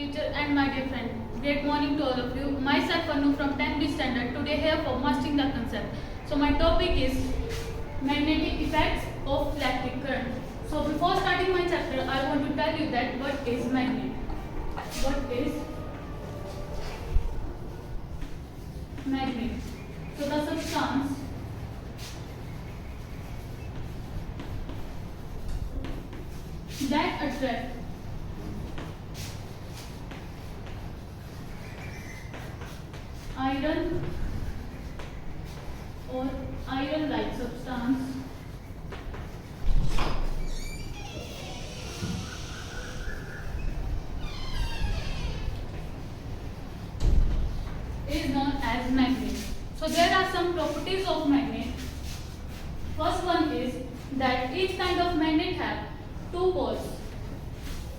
teacher and my dear friend. Great morning to all of you. Myself Anu from 10th standard. Today here for mastering the concept. So my topic is magnetic effects of electric current. So before starting my chapter, I want to tell you that what is magnet. What is magnet? So the substance that attract iron or iron-like substance is known as magnet. So there are some properties of magnet. First one is that each kind of magnet have two poles.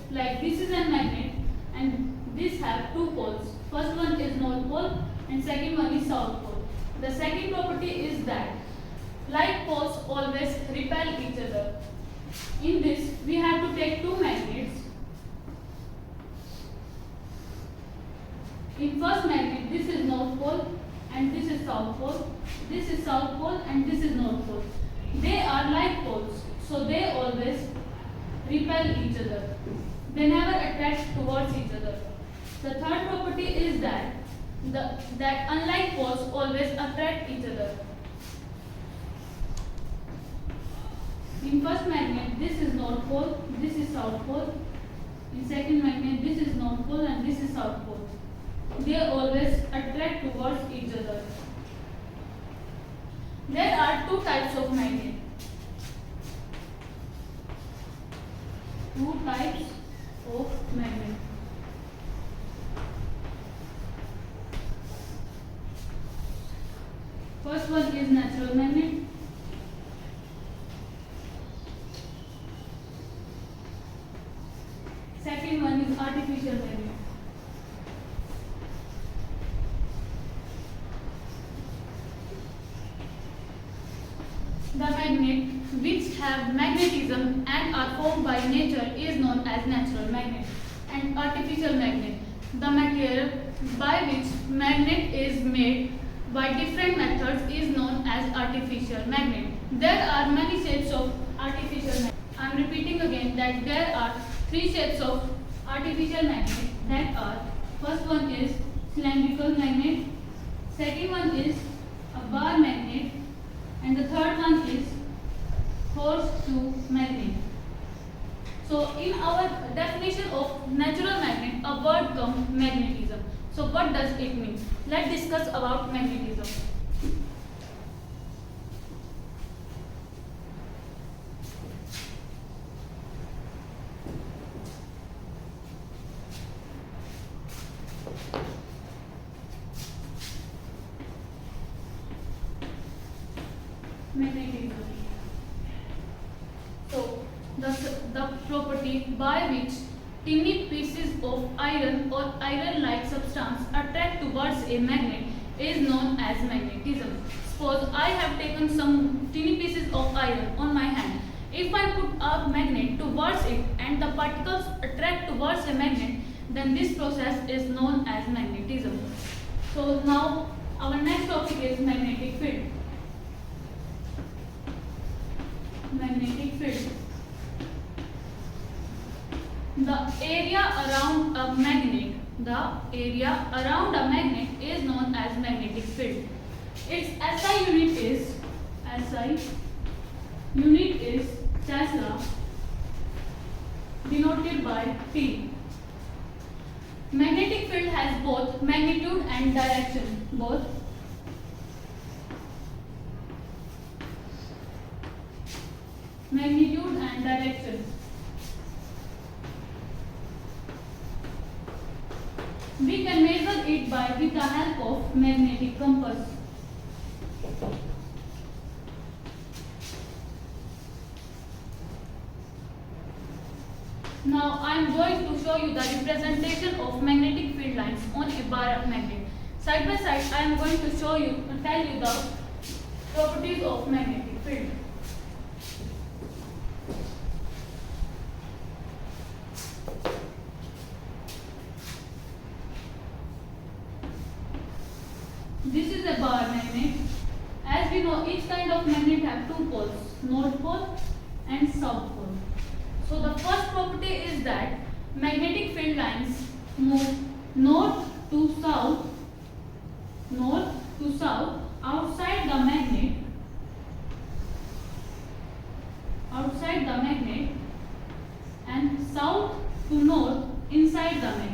Like this is a magnet and this have two poles. First one is north pole and second one is south pole. The second property is that like poles always repel each other. In this we have to take two magnets. In first magnet this is north pole and this is south pole. This is south pole and this is north pole. They are like poles, so they always repel each other. They never attract towards each other. The third property is that unlike poles always attract each other. In first magnet this is north pole, this is south pole. In second magnet this is north pole and this is south pole. They always attract towards each other. There are two types of magnet. Two types of magnet. First one is natural magnet. Second one is artificial magnet. The magnet which have magnetism and are formed by nature is known as natural magnet, and artificial magnet, the material by which magnet is made by different methods, is known as artificial magnet. There are many shapes of artificial magnet. I am repeating again that there are three shapes of artificial magnet, that are, first one is cylindrical magnet, second one is a bar magnet, and the third one is horseshoe magnet. So in our definition of natural magnet, a word comes magnetism. So what does it mean? Let's discuss about magnetism. Magnetism. So the property by which tiny pieces of iron or iron-like substance attract towards a magnet is known as magnetism. Suppose I have taken some tiny pieces of iron on my hand. If I put a magnet towards it and the particles attract towards a magnet, then this process is known as magnetism. So now our next topic is magnetic field. Magnetic field. The area around a magnet, is known as magnetic field. Its SI unit is Tesla, denoted by T. Magnetic field has both magnitude and direction. Magnitude and direction. We can measure it with the help of magnetic compass. Now I am going to show you the representation of magnetic field lines on a bar of magnet. Side by side I am going to tell you the properties of magnetic field. This is a bar magnet. As we know, each kind of magnet have two poles, north pole and south pole. So the first property is that magnetic field lines move north to south outside the magnet and south to north inside the magnet.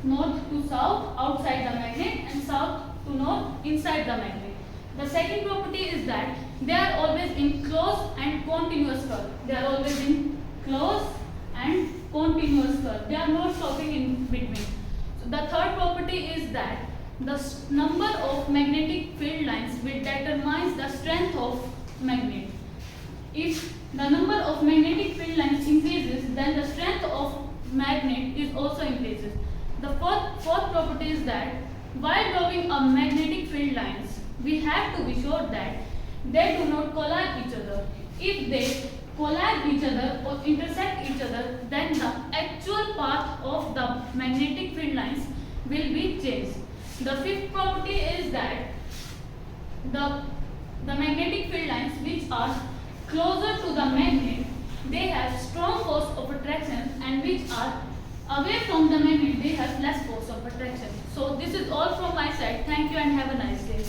North to south outside the magnet and south to north inside the magnet. The second property is that they are always in close and continuous curve. They are always in close and continuous curve. They are not stopping in between. So the third property is that the number of magnetic field lines will determine the strength of magnet. If the number of magnetic field lines increases, then the strength of magnet is also increases. The fourth property is that while drawing a magnetic field lines, we have to be sure that they do not collide each other. If they collide each other or intersect each other, then the actual path of the magnetic field lines will be changed. The fifth property is that the magnetic field lines which are closer to the magnet, they have strong force of attraction, and which are away from the magnet, they have less force of attraction. So this is all from my side. Thank you and have a nice day.